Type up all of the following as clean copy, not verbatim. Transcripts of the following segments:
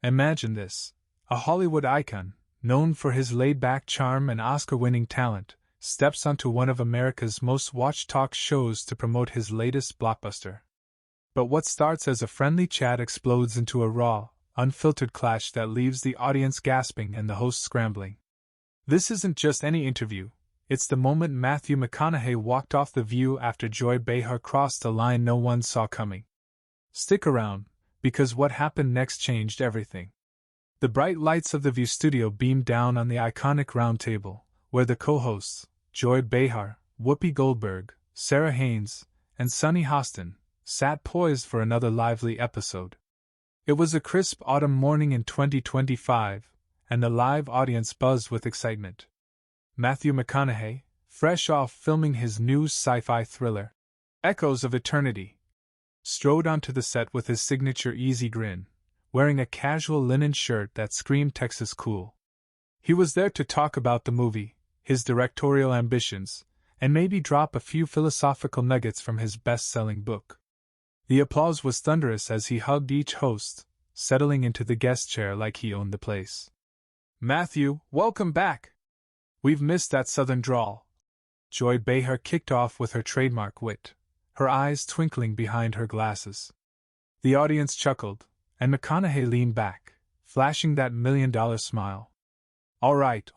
Imagine this. A Hollywood icon, known for his laid-back charm and Oscar-winning talent, steps onto one of America's most watched talk shows to promote his latest blockbuster. But what starts as a friendly chat explodes into a raw, unfiltered clash that leaves the audience gasping and the host scrambling. This isn't just any interview, it's the moment Matthew McConaughey walked off The View after Joy Behar crossed a line no one saw coming. Stick around, because what happened next changed everything. The bright lights of the View studio beamed down on the iconic round table, where the co-hosts, Joy Behar, Whoopi Goldberg, Sarah Haynes, and Sunny Hostin, sat poised for another lively episode. It was a crisp autumn morning in 2025, and the live audience buzzed with excitement. Matthew McConaughey, fresh off filming his new sci-fi thriller, Echoes of Eternity, strode onto the set with his signature easy grin, wearing a casual linen shirt that screamed Texas cool. He was there to talk about the movie, his directorial ambitions, and maybe drop a few philosophical nuggets from his best-selling book. The applause was thunderous as he hugged each host, settling into the guest chair like he owned the place. "Matthew, welcome back! We've missed that southern drawl." Joy Behar kicked off with her trademark wit, her eyes twinkling behind her glasses. The audience chuckled, and McConaughey leaned back, flashing that $1,000,000 smile. All right,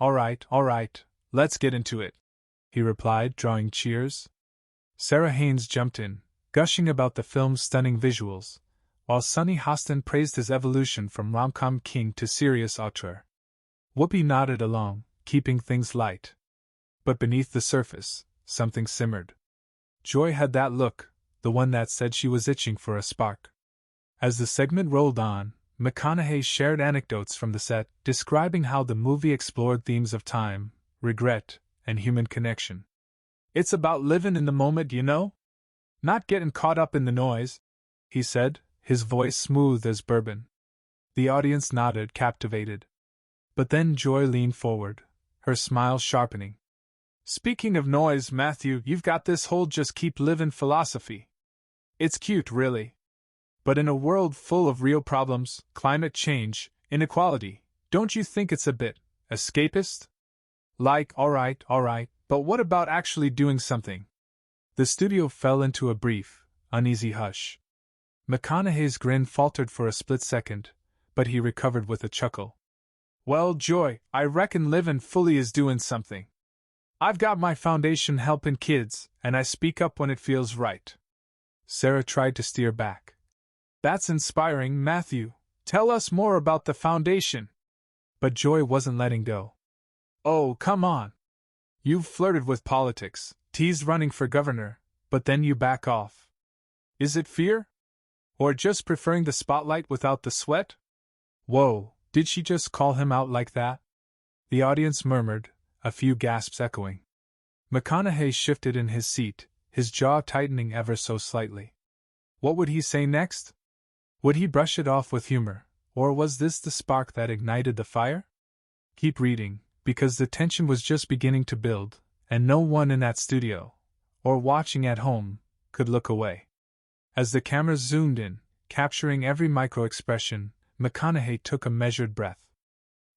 let's get into it," he replied, drawing cheers. Sarah Haynes jumped in, gushing about the film's stunning visuals, while Sunny Hostin praised his evolution from rom-com king to serious auteur. Whoopi nodded along, keeping things light. But beneath the surface, something simmered. Joy had that look, the one that said she was itching for a spark. As the segment rolled on, McConaughey shared anecdotes from the set, describing how the movie explored themes of time, regret, and human connection. "It's about living in the moment, you know? Not getting caught up in the noise," he said, his voice smooth as bourbon. The audience nodded, captivated. But then Joy leaned forward, her smile sharpening. "Speaking of noise, Matthew, you've got this whole just keep living philosophy. It's cute, really. But in a world full of real problems, climate change, inequality, don't you think it's a bit escapist? Like, all right, but what about actually doing something?" The studio fell into a brief, uneasy hush. McConaughey's grin faltered for a split second, but he recovered with a chuckle. "Well, Joy, I reckon livin' fully is doing something. I've got my foundation helping kids, and I speak up when it feels right." Sarah tried to steer back. "That's inspiring, Matthew. Tell us more about the foundation." But Joy wasn't letting go. "Oh, come on. You've flirted with politics, teased running for governor, but then you back off. Is it fear? Or just preferring the spotlight without the sweat?" Whoa, did she just call him out like that? The audience murmured, a few gasps echoing. McConaughey shifted in his seat, his jaw tightening ever so slightly. What would he say next? Would he brush it off with humor, or was this the spark that ignited the fire? Keep reading, because the tension was just beginning to build, and no one in that studio, or watching at home, could look away. As the cameras zoomed in, capturing every micro-expression, McConaughey took a measured breath.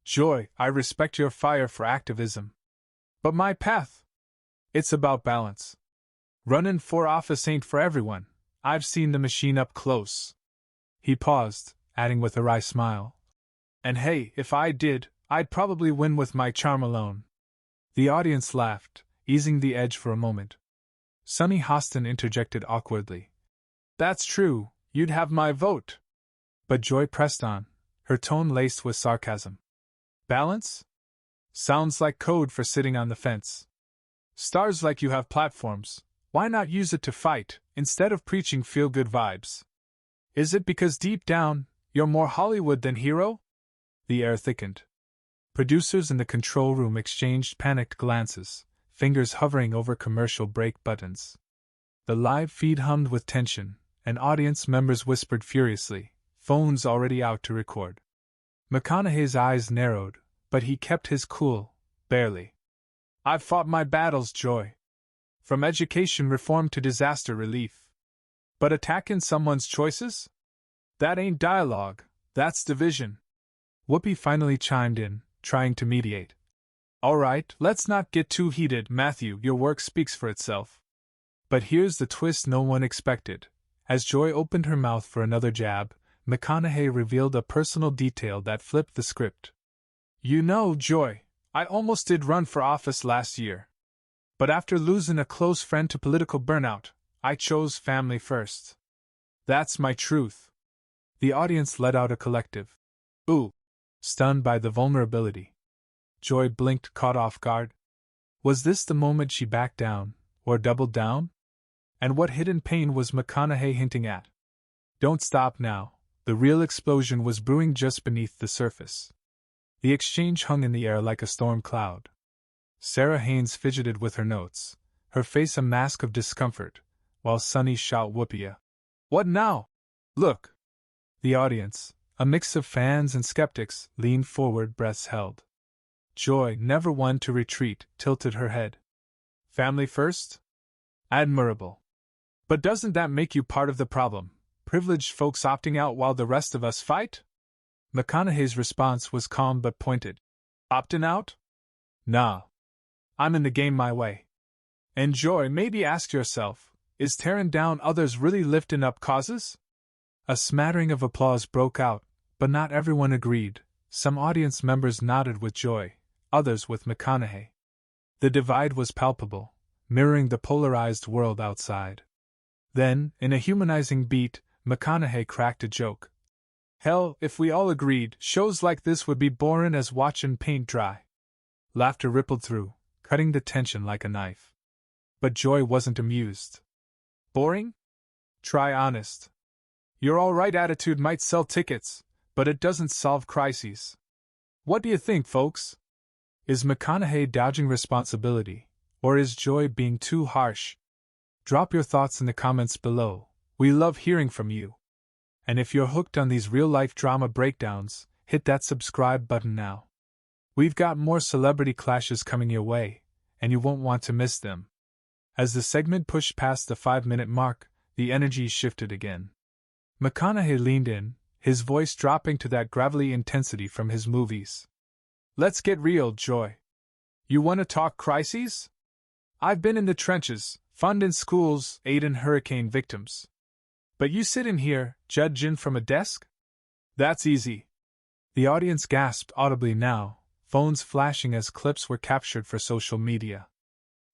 "Joy, I respect your fire for activism. But my path? It's about balance. Running for office ain't for everyone. I've seen the machine up close." He paused, adding with a wry smile. "And hey, if I did, I'd probably win with my charm alone." The audience laughed, easing the edge for a moment. Sunny Hostin interjected awkwardly. "That's true, you'd have my vote." But Joy pressed on, her tone laced with sarcasm. "Balance? Sounds like code for sitting on the fence. Stars like you have platforms, why not use it to fight, instead of preaching feel-good vibes? Is it because deep down, you're more Hollywood than hero?" The air thickened. Producers in the control room exchanged panicked glances, fingers hovering over commercial break buttons. The live feed hummed with tension, and audience members whispered furiously, phones already out to record. McConaughey's eyes narrowed, but he kept his cool, barely. "I've fought my battles, Joy. From education reform to disaster relief. But attacking someone's choices? That ain't dialogue, that's division." Whoopi finally chimed in, trying to mediate. All right, let's not get too heated, Matthew, your work speaks for itself. But here's the twist no one expected. As Joy opened her mouth for another jab, McConaughey revealed a personal detail that flipped the script. You know, Joy, I almost did run for office last year. But after losing a close friend to political burnout, I chose family first. That's my truth. The audience let out a collective ooh, stunned by the vulnerability. Joy blinked, caught off guard. Was this the moment she backed down, or doubled down? And what hidden pain was McConaughey hinting at? Don't stop now, the real explosion was brewing just beneath the surface. The exchange hung in the air like a storm cloud. Sarah Haynes fidgeted with her notes, her face a mask of discomfort, while Sonny shot Whoopi, "What now? Look!" The audience, a mix of fans and skeptics, leaned forward, breaths held. Joy, never one to retreat, tilted her head. Family first? Admirable. But doesn't that make you part of the problem? Privileged folks opting out while the rest of us fight? McConaughey's response was calm but pointed. Opting out? Nah. I'm in the game my way. And Joy, maybe ask yourself, is tearing down others really lifting up causes? A smattering of applause broke out, but not everyone agreed. Some audience members nodded with Joy, others with McConaughey. The divide was palpable, mirroring the polarized world outside. Then, in a humanizing beat, McConaughey cracked a joke. Hell, if we all agreed, shows like this would be boring as watching paint dry. Laughter rippled through, cutting the tension like a knife. But Joy wasn't amused. Boring? Try honest. Your all-right attitude might sell tickets, but it doesn't solve crises. What do you think, folks? Is McConaughey dodging responsibility, or is Joy being too harsh? Drop your thoughts in the comments below. We love hearing from you. And if you're hooked on these real-life drama breakdowns, hit that subscribe button now. We've got more celebrity clashes coming your way, and you won't want to miss them. As the segment pushed past the 5-minute mark, the energy shifted again. McConaughey leaned in, his voice dropping to that gravelly intensity from his movies. Let's get real, Joy. You want to talk crises? I've been in the trenches, funding schools, aiding hurricane victims. But you sit in here, judging from a desk? That's easy. The audience gasped audibly now, phones flashing as clips were captured for social media.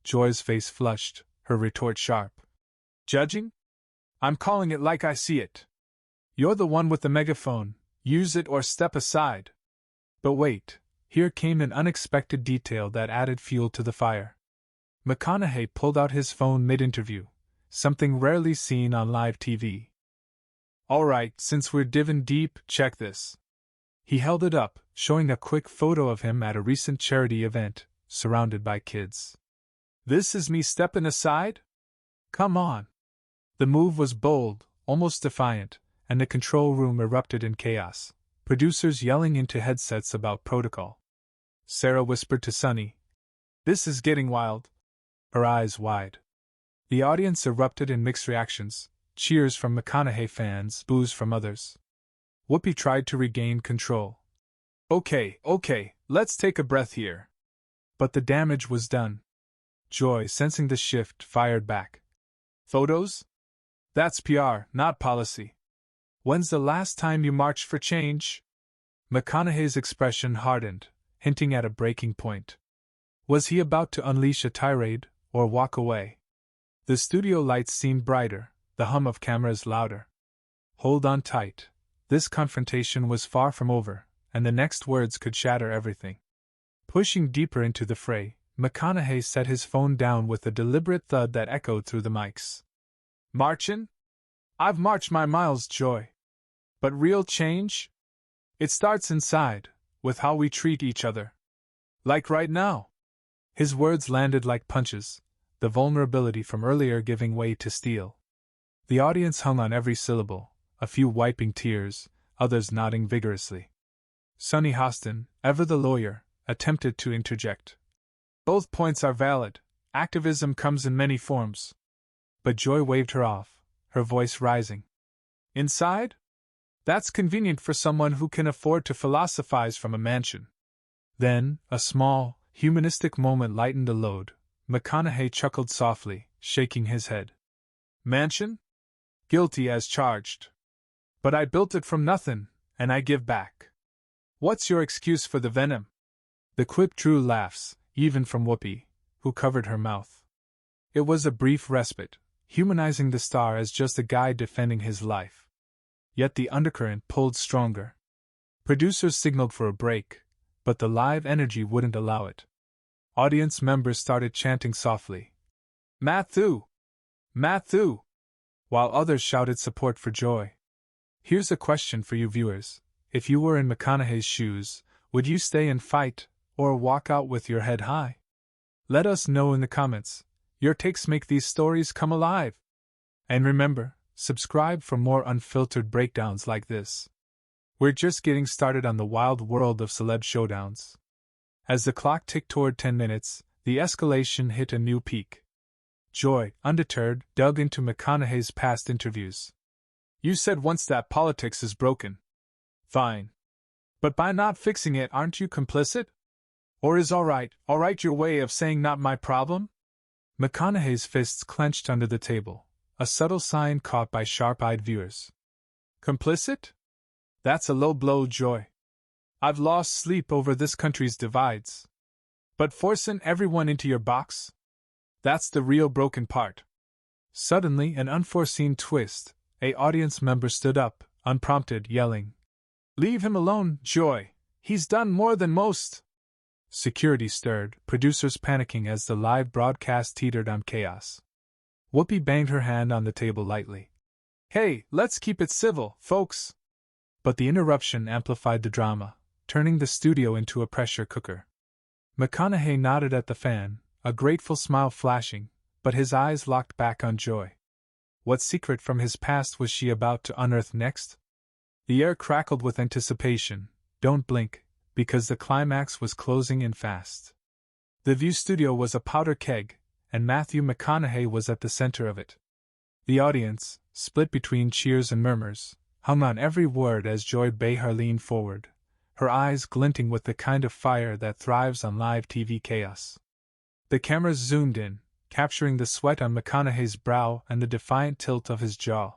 Joy's face flushed, her retort sharp. Judging? I'm calling it like I see it. You're the one with the megaphone, use it or step aside. But wait, here came an unexpected detail that added fuel to the fire. McConaughey pulled out his phone mid-interview, something rarely seen on live TV. Alright, since we're diving deep, check this. He held it up, showing a quick photo of him at a recent charity event, surrounded by kids. This is me stepping aside? Come on. The move was bold, almost defiant, and the control room erupted in chaos, producers yelling into headsets about protocol. Sarah whispered to Sonny, "This is getting wild." Her eyes wide. The audience erupted in mixed reactions, cheers from McConaughey fans, boos from others. Whoopi tried to regain control. Okay, let's take a breath here. But the damage was done. Joy, sensing the shift, fired back. Photos? That's PR, not policy. When's the last time you marched for change? McConaughey's expression hardened, hinting at a breaking point. Was he about to unleash a tirade, or walk away? The studio lights seemed brighter, the hum of cameras louder. Hold on tight. This confrontation was far from over, and the next words could shatter everything. Pushing deeper into the fray, McConaughey set his phone down with a deliberate thud that echoed through the mics. Marchin'? I've marched my miles, Joy. But real change? It starts inside, with how we treat each other. Like right now. His words landed like punches, the vulnerability from earlier giving way to steel. The audience hung on every syllable, a few wiping tears, others nodding vigorously. Sonny Hostin, ever the lawyer, attempted to interject. Both points are valid. Activism comes in many forms. But Joy waved her off, her voice rising. Inside? That's convenient for someone who can afford to philosophize from a mansion. Then, a small, humanistic moment lightened the load. McConaughey chuckled softly, shaking his head. Mansion? Guilty as charged. But I built it from nothing, and I give back. What's your excuse for the venom? The quip drew laughs, even from Whoopi, who covered her mouth. It was a brief respite, humanizing the star as just a guy defending his life. Yet the undercurrent pulled stronger. Producers signaled for a break, but the live energy wouldn't allow it. Audience members started chanting softly, Matthew! Matthew! While others shouted support for Joy. Here's a question for you viewers. If you were in McConaughey's shoes, would you stay and fight, or walk out with your head high? Let us know in the comments. Your takes make these stories come alive. And remember, subscribe for more unfiltered breakdowns like this. We're just getting started on the wild world of celeb showdowns. As the clock ticked toward 10 minutes, the escalation hit a new peak. Joy, undeterred, dug into McConaughey's past interviews. You said once that politics is broken. Fine. But by not fixing it, aren't you complicit? Or is all right your way of saying not my problem? McConaughey's fists clenched under the table, a subtle sign caught by sharp-eyed viewers. Complicit? That's a low blow, Joy. I've lost sleep over this country's divides. But forcing everyone into your box? That's the real broken part. Suddenly, an unforeseen twist, an audience member stood up, unprompted, yelling, Leave him alone, Joy. He's done more than most. Security stirred, producers panicking as the live broadcast teetered on chaos. Whoopi banged her hand on the table lightly. Hey, let's keep it civil, folks. But the interruption amplified the drama, turning the studio into a pressure cooker. McConaughey nodded at the fan, a grateful smile flashing, but his eyes locked back on Joy. What secret from his past was she about to unearth next? The air crackled with anticipation. Don't blink, because the climax was closing in fast. The View studio was a powder keg, and Matthew McConaughey was at the center of it. The audience, split between cheers and murmurs, hung on every word as Joy Behar leaned forward, her eyes glinting with the kind of fire that thrives on live TV chaos. The cameras zoomed in, capturing the sweat on McConaughey's brow and the defiant tilt of his jaw.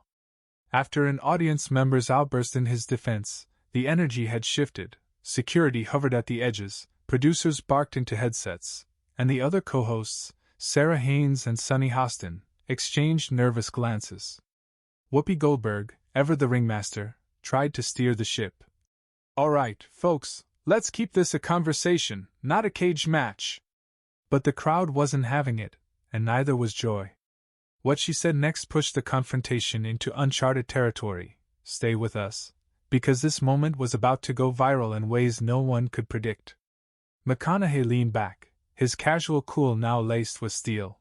After an audience member's outburst in his defense, the energy had shifted, security hovered at the edges, producers barked into headsets, and the other co-hosts, Sarah Haynes and Sunny Hostin, exchanged nervous glances. Whoopi Goldberg, ever the ringmaster, tried to steer the ship. All right, folks, let's keep this a conversation, not a cage match. But the crowd wasn't having it, and neither was Joy. What she said next pushed the confrontation into uncharted territory. Stay with us, because this moment was about to go viral in ways no one could predict. McConaughey leaned back, his casual cool now laced with steel.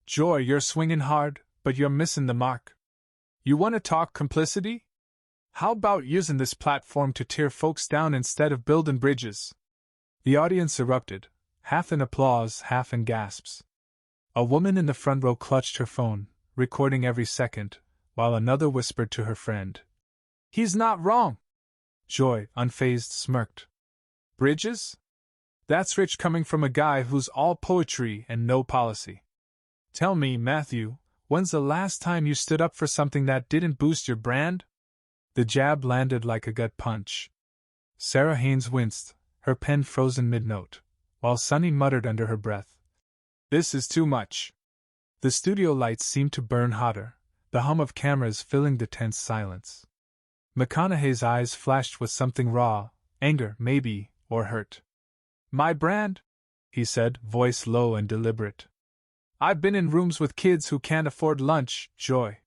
Joy, you're swinging hard, but you're missing the mark. You want to talk complicity? How about using this platform to tear folks down instead of building bridges? The audience erupted, half in applause, half in gasps. A woman in the front row clutched her phone, recording every second, while another whispered to her friend, He's not wrong. Joy, unfazed, smirked. Bridges? That's rich coming from a guy who's all poetry and no policy. Tell me, Matthew, when's the last time you stood up for something that didn't boost your brand? The jab landed like a gut punch. Sarah Haynes winced, her pen frozen mid-note, while Sunny muttered under her breath, This is too much. The studio lights seemed to burn hotter, the hum of cameras filling the tense silence. McConaughey's eyes flashed with something raw, anger, maybe, or hurt. My brand? He said, voice low and deliberate. I've been in rooms with kids who can't afford lunch, Joy.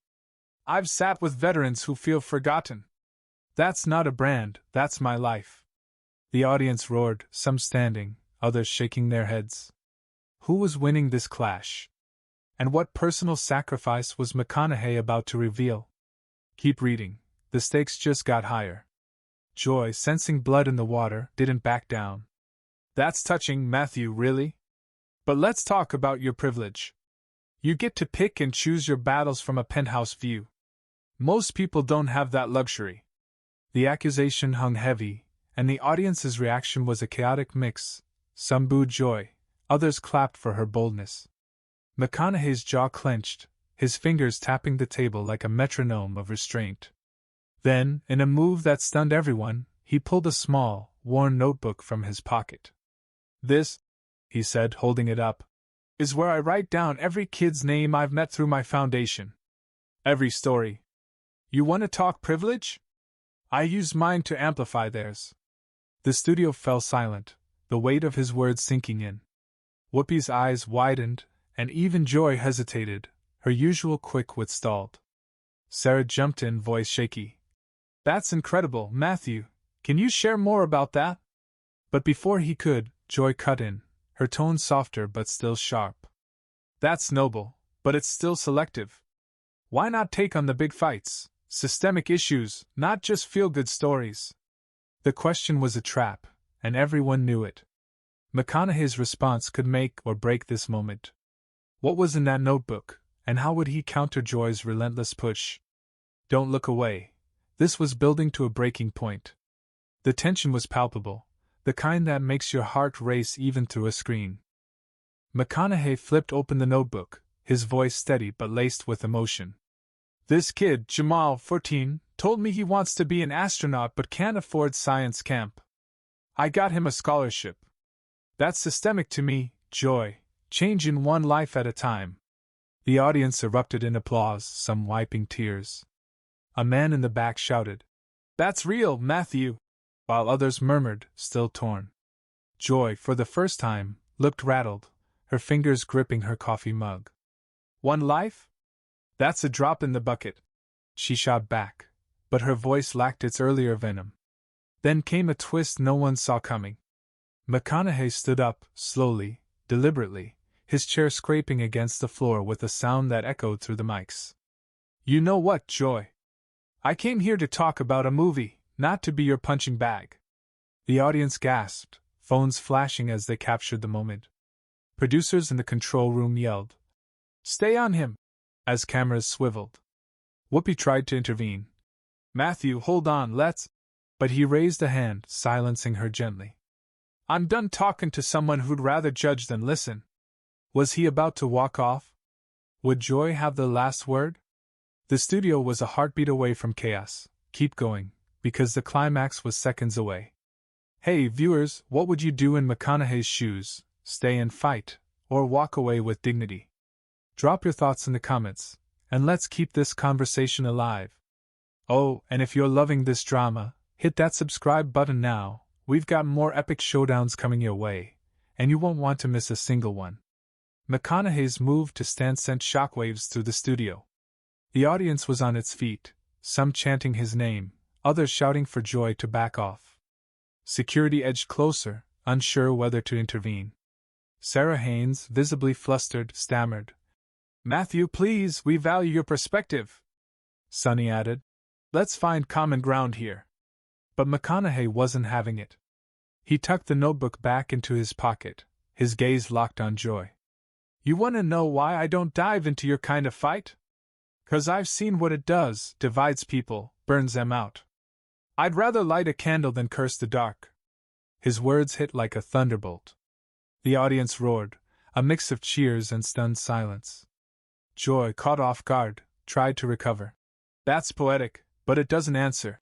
I've sat with veterans who feel forgotten. That's not a brand, that's my life. The audience roared, some standing, others shaking their heads. Who was winning this clash? And what personal sacrifice was McConaughey about to reveal? Keep reading, the stakes just got higher. Joy, sensing blood in the water, didn't back down. That's touching, Matthew, really? But let's talk about your privilege. You get to pick and choose your battles from a penthouse view. Most people don't have that luxury. The accusation hung heavy, and the audience's reaction was a chaotic mix. Some booed Joy, others clapped for her boldness. McConaughey's jaw clenched, his fingers tapping the table like a metronome of restraint. Then, in a move that stunned everyone, he pulled a small, worn notebook from his pocket. "This," he said, holding it up, "is where I write down every kid's name I've met through my foundation. Every story. You want to talk privilege? I use mine to amplify theirs." The studio fell silent, the weight of his words sinking in. Whoopi's eyes widened, and even Joy hesitated, her usual quick wit stalled. Sarah jumped in, voice shaky. "That's incredible, Matthew. Can you share more about that?" But before he could, Joy cut in, her tone softer but still sharp. "That's noble, but it's still selective. Why not take on the big fights, systemic issues, not just feel-good stories?" The question was a trap, and everyone knew it. McConaughey's response could make or break this moment. What was in that notebook, and how would he counter Joy's relentless push? "Don't look away." This was building to a breaking point. The tension was palpable, the kind that makes your heart race even through a screen. McConaughey flipped open the notebook, his voice steady but laced with emotion. "This kid, Jamal, 14, told me he wants to be an astronaut but can't afford science camp. I got him a scholarship. That's systemic to me, Joy, changing one life at a time." The audience erupted in applause, some wiping tears. A man in the back shouted, "That's real, Matthew," while others murmured, still torn. Joy, for the first time, looked rattled, her fingers gripping her coffee mug. "One life? That's a drop in the bucket," she shot back, but her voice lacked its earlier venom. Then came a twist no one saw coming. McConaughey stood up, slowly, deliberately, his chair scraping against the floor with a sound that echoed through the mics. "You know what, Joy? I came here to talk about a movie, not to be your punching bag." The audience gasped, phones flashing as they captured the moment. Producers in the control room yelled, "Stay on him!" as cameras swiveled. Whoopi tried to intervene. "Matthew, hold on, let's—" But he raised a hand, silencing her gently. "I'm done talking to someone who'd rather judge than listen." Was he about to walk off? Would Joy have the last word? The studio was a heartbeat away from chaos. Keep going, because the climax was seconds away. Hey, viewers, what would you do in McConaughey's shoes? Stay and fight, or walk away with dignity? Drop your thoughts in the comments, and let's keep this conversation alive. Oh, and if you're loving this drama, hit that subscribe button now. We've got more epic showdowns coming your way, and you won't want to miss a single one. McConaughey's move to stand sent shockwaves through the studio. The audience was on its feet, some chanting his name, others shouting for Joy to back off. Security edged closer, unsure whether to intervene. Sarah Haynes, visibly flustered, stammered, "Matthew, please, we value your perspective." Sonny added, "Let's find common ground here." But McConaughey wasn't having it. He tucked the notebook back into his pocket, his gaze locked on Joy. "You want to know why I don't dive into your kind of fight? 'Cause I've seen what it does, divides people, burns them out. I'd rather light a candle than curse the dark." His words hit like a thunderbolt. The audience roared, a mix of cheers and stunned silence. Joy, caught off guard, tried to recover. "That's poetic, but it doesn't answer."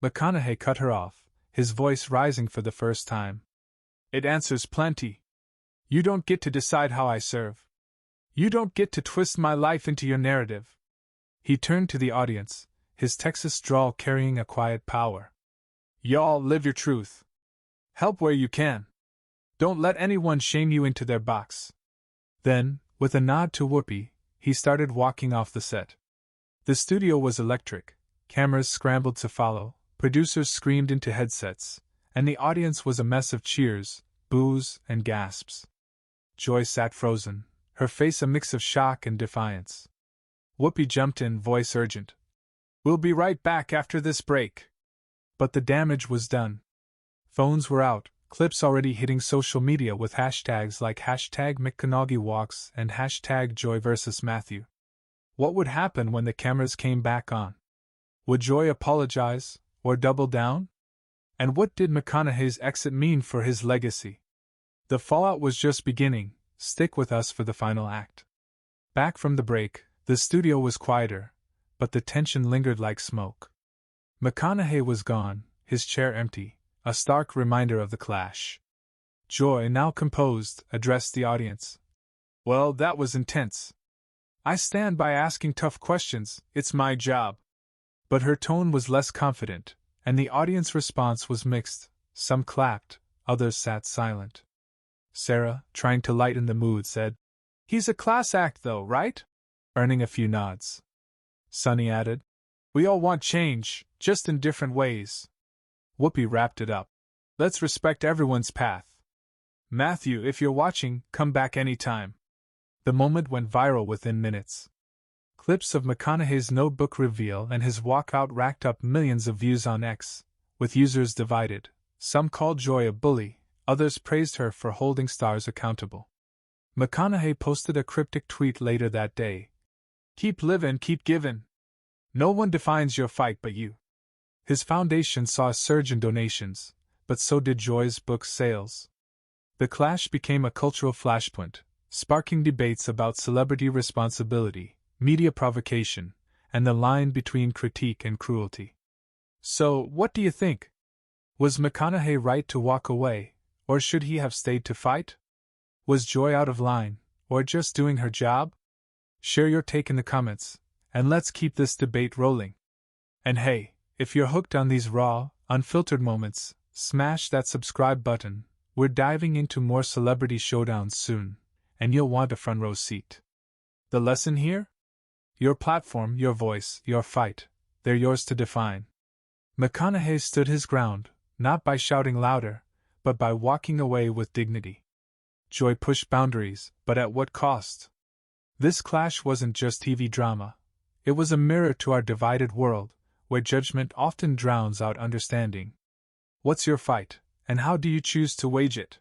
McConaughey cut her off, his voice rising for the first time. "It answers plenty. You don't get to decide how I serve. You don't get to twist my life into your narrative." He turned to the audience, his Texas drawl carrying a quiet power. "Y'all live your truth. Help where you can. Don't let anyone shame you into their box." Then, with a nod to Whoopi, he started walking off the set. The studio was electric, cameras scrambled to follow, producers screamed into headsets, and the audience was a mess of cheers, boos, and gasps. Joy sat frozen, her face a mix of shock and defiance. Whoopi jumped in, voice urgent. "We'll be right back after this break." But the damage was done. Phones were out, clips already hitting social media with hashtags like #McConaughey and #JoyVS.Matthew. What would happen when the cameras came back on? Would Joy apologize, or double down? And what did McConaughey's exit mean for his legacy? The fallout was just beginning. Stick with us for the final act. Back from the break, the studio was quieter, but the tension lingered like smoke. McConaughey was gone, his chair empty, a stark reminder of the clash. Joy, now composed, addressed the audience. Well, that was intense. I stand by asking tough questions, it's my job. But her tone was less confident, and the audience response was mixed. Some clapped, others sat silent. Sarah, trying to lighten the mood, said, He's a class act though, right? Earning a few nods. Sonny added, We all want change, just in different ways. Whoopi wrapped it up. Let's respect everyone's path. Matthew, if you're watching, come back anytime. The moment went viral within minutes. Clips of McConaughey's notebook reveal and his walkout racked up millions of views on X, with users divided. Some called Joy a bully, others praised her for holding stars accountable. McConaughey posted a cryptic tweet later that day. Keep livin', keep givin'. No one defines your fight but you. His foundation saw a surge in donations, but so did Joy's book sales. The clash became a cultural flashpoint, sparking debates about celebrity responsibility, media provocation, and the line between critique and cruelty. So, what do you think? Was McConaughey right to walk away, or should he have stayed to fight? Was Joy out of line, or just doing her job? Share your take in the comments, and let's keep this debate rolling. And hey, if you're hooked on these raw, unfiltered moments, smash that subscribe button. We're diving into more celebrity showdowns soon, and you'll want a front row seat. The lesson here? Your platform, your voice, your fight, they're yours to define. McConaughey stood his ground, not by shouting louder, but by walking away with dignity. Joy pushed boundaries, but at what cost? This clash wasn't just TV drama. It was a mirror to our divided world, where judgment often drowns out understanding. What's your fight, and how do you choose to wage it?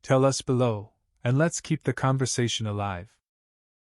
Tell us below, and let's keep the conversation alive.